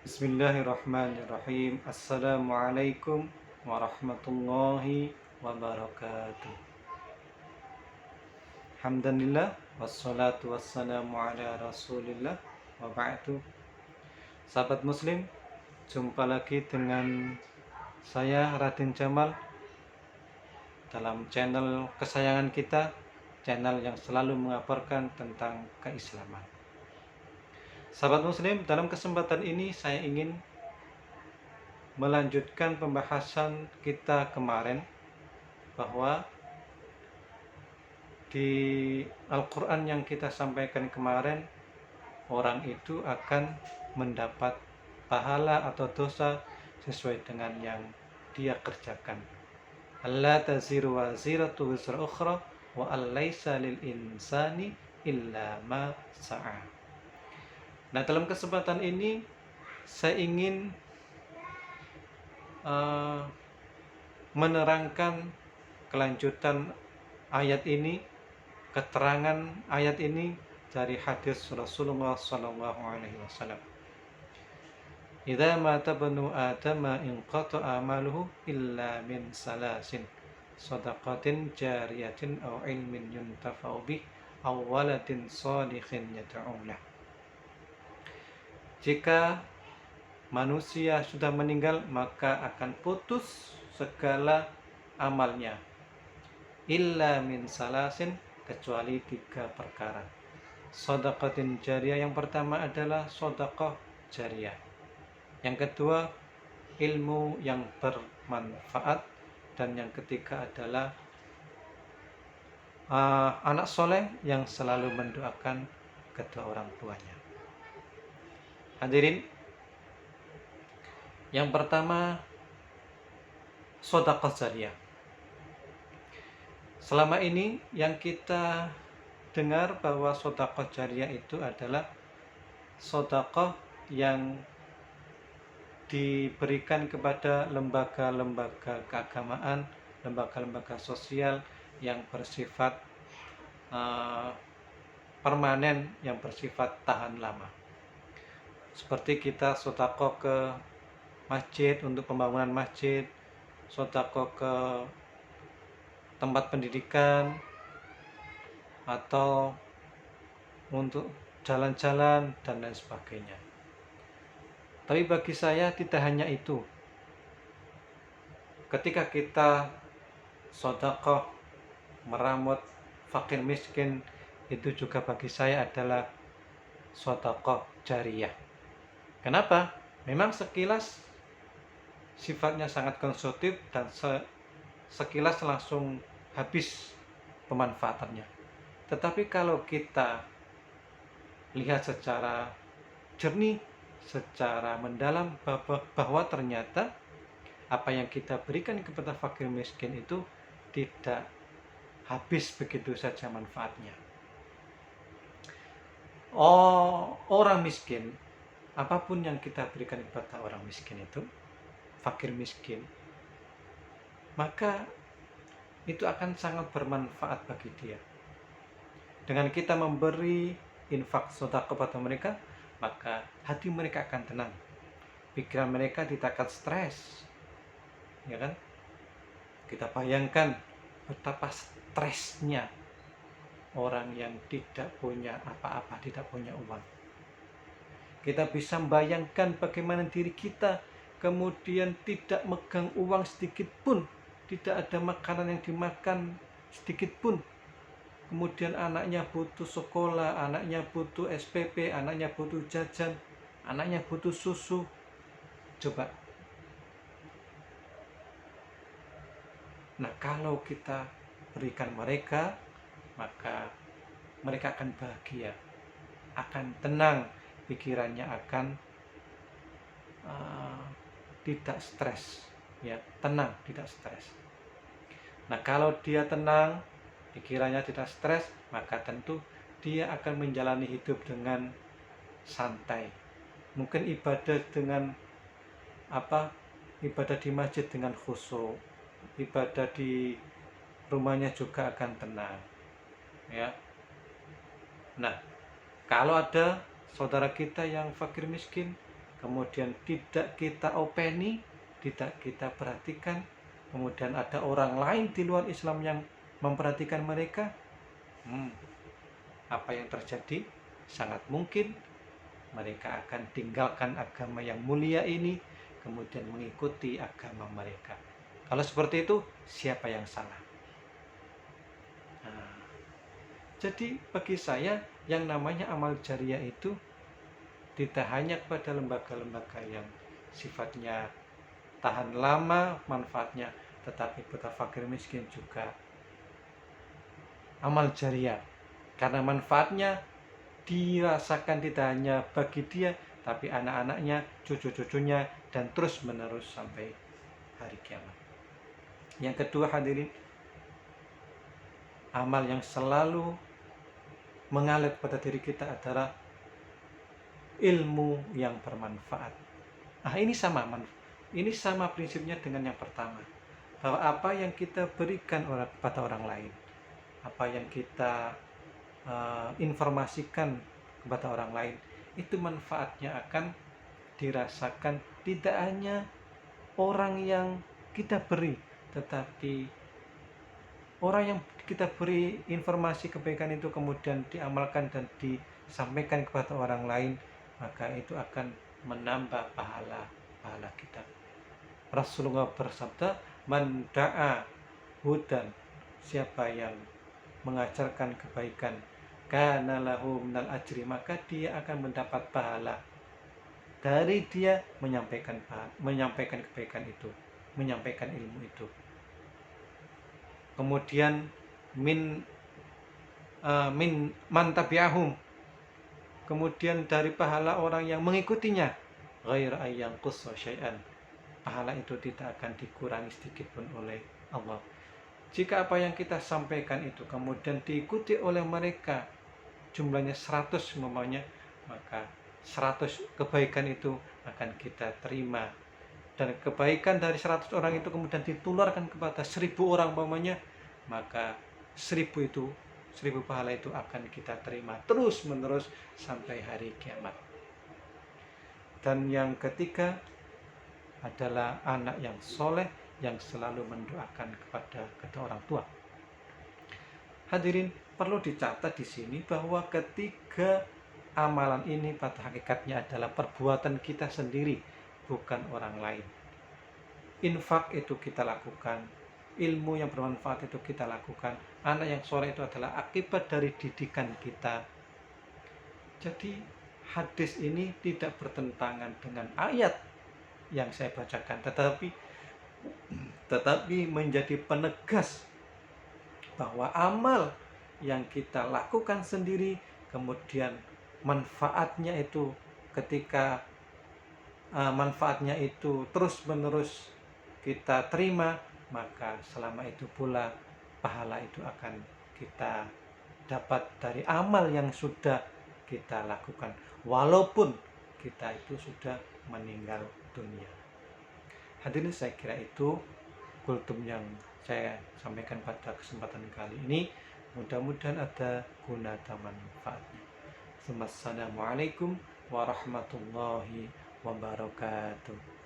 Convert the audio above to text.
Bismillahirrahmanirrahim. Assalamualaikum warahmatullahi wabarakatuh. Alhamdulillah wassalatu wassalamu ala Rasulillah wa ba'du. Sahabat muslim, jumpa lagi dengan saya Raden Jamal dalam channel kesayangan kita, channel yang selalu mengabarkan tentang keislaman. Sahabat muslim, dalam kesempatan ini saya ingin melanjutkan pembahasan kita kemarin bahwa di Al-Quran yang kita sampaikan kemarin, orang itu akan mendapat pahala atau dosa sesuai dengan yang dia kerjakan. Alla taziru waziratu wizra ukhra wa allaysa lil insani illa ma sa'a. Nah, dalam kesempatan ini saya ingin menerangkan kelanjutan ayat ini, keterangan ayat ini dari hadis Rasulullah sallallahu alaihi wasallam. Idza mata banu adama inqata'a amaluhu illa min salasin, shadaqatin jariyatin aw ilmin yuntafa'u bih aw waladin shalihin yad'u lah. Jika manusia sudah meninggal, maka akan putus segala amalnya, illa min salasin, kecuali 3 perkara. Shadaqatin jariyah, yang pertama adalah sedekah jariyah. Yang kedua, ilmu yang bermanfaat. Dan yang ketiga adalah anak soleh yang selalu mendoakan kedua orang tuanya. Hadirin, yang pertama, sedekah jariyah. Selama ini yang kita dengar bahwa sedekah jariyah itu adalah sedekah yang diberikan kepada lembaga-lembaga keagamaan, lembaga-lembaga sosial yang bersifat permanen, yang bersifat tahan lama. Seperti kita sedekah ke masjid untuk pembangunan masjid, sedekah ke tempat pendidikan, atau untuk jalan-jalan dan lain sebagainya. Tapi bagi saya tidak hanya itu. Ketika kita sedekah merawat fakir miskin, itu juga bagi saya adalah sedekah jariyah. Kenapa? Memang sekilas sifatnya sangat konstruktif dan sekilas langsung habis pemanfaatannya. Tetapi kalau kita lihat secara jernih, secara mendalam, bahwa ternyata apa yang kita berikan kepada fakir miskin itu tidak habis begitu saja manfaatnya. Orang miskin, apapun yang kita berikan kepada orang miskin itu, fakir miskin, maka itu akan sangat bermanfaat bagi dia. Dengan kita memberi infak sedekah kepada mereka, maka hati mereka akan tenang, pikiran mereka tidak akan stres, ya kan? Kita bayangkan betapa stresnya orang yang tidak punya apa-apa, tidak punya uang. Kita bisa membayangkan bagaimana diri kita kemudian tidak megang uang sedikit pun, tidak ada makanan yang dimakan sedikit pun. Kemudian anaknya butuh sekolah, anaknya butuh SPP, anaknya butuh jajan, anaknya butuh susu. Coba. Nah, kalau kita berikan mereka, maka mereka akan bahagia, akan tenang, pikirannya akan tidak stres, ya, tenang, tidak stres. Nah, kalau dia tenang, pikirannya tidak stres, maka tentu dia akan menjalani hidup dengan santai. Mungkin ibadah dengan ibadah di masjid dengan khusyuk, ibadah di rumahnya juga akan tenang, ya. Nah, kalau ada saudara kita yang fakir miskin, kemudian tidak kita openi, tidak kita perhatikan, kemudian ada orang lain di luar Islam yang memperhatikan mereka, apa yang terjadi? Sangat mungkin mereka akan tinggalkan agama yang mulia ini, kemudian mengikuti agama mereka. Kalau seperti itu, siapa yang salah? Nah, jadi bagi saya, yang namanya amal jariah itu tidak hanya kepada lembaga-lembaga yang sifatnya tahan lama manfaatnya, tetapi buat fakir miskin juga amal jariah, karena manfaatnya dirasakan tidak hanya bagi dia, tapi anak-anaknya, cucu-cucunya, dan terus menerus sampai hari kiamat. Yang kedua hadirin, amal yang selalu mengalir pada diri kita adalah ilmu yang bermanfaat. Ini sama prinsipnya dengan yang pertama, bahwa apa yang kita berikan kepada orang lain, apa yang kita informasikan kepada orang lain, itu manfaatnya akan dirasakan tidak hanya orang yang kita beri, tetapi orang yang kita beri informasi kebaikan itu kemudian diamalkan dan disampaikan kepada orang lain, maka itu akan menambah pahala kita. Rasulullah bersabda, man da'a hudan, siapa yang mengajarkan kebaikan, kana lahu minal ajri, maka dia akan mendapat pahala dari dia menyampaikan kebaikan itu, menyampaikan ilmu itu. Kemudian min man tabi'ahum, kemudian dari pahala orang yang mengikutinya, ghair ayyang qussa syai'an, pahala itu tidak akan dikurangi sedikit pun oleh Allah. Jika apa yang kita sampaikan itu kemudian diikuti oleh mereka, jumlahnya 100 umpamanya, maka 100 kebaikan itu akan kita terima, dan kebaikan dari 100 orang itu kemudian ditularkan kepada 1000 orang umpamanya, maka 1000 pahala itu akan kita terima terus menerus sampai hari kiamat. Dan yang ketiga adalah anak yang soleh yang selalu mendoakan kepada kedua orang tua. Hadirin, perlu dicatat di sini bahwa ketiga amalan ini pada hakikatnya adalah perbuatan kita sendiri, bukan orang lain. Infak itu kita lakukan, ilmu yang bermanfaat itu kita lakukan, anak yang soleh itu adalah akibat dari didikan kita. Jadi hadis ini tidak bertentangan dengan ayat yang saya bacakan, tetapi menjadi penegas bahwa amal yang kita lakukan sendiri, kemudian manfaatnya itu ketika manfaatnya itu terus menerus kita terima, maka selama itu pula pahala itu akan kita dapat dari amal yang sudah kita lakukan, walaupun kita itu sudah meninggal dunia. Hadirin, saya kira itu kultum yang saya sampaikan pada kesempatan kali ini. Mudah-mudahan ada guna dan manfaatnya. Assalamualaikum warahmatullahi wabarakatuh.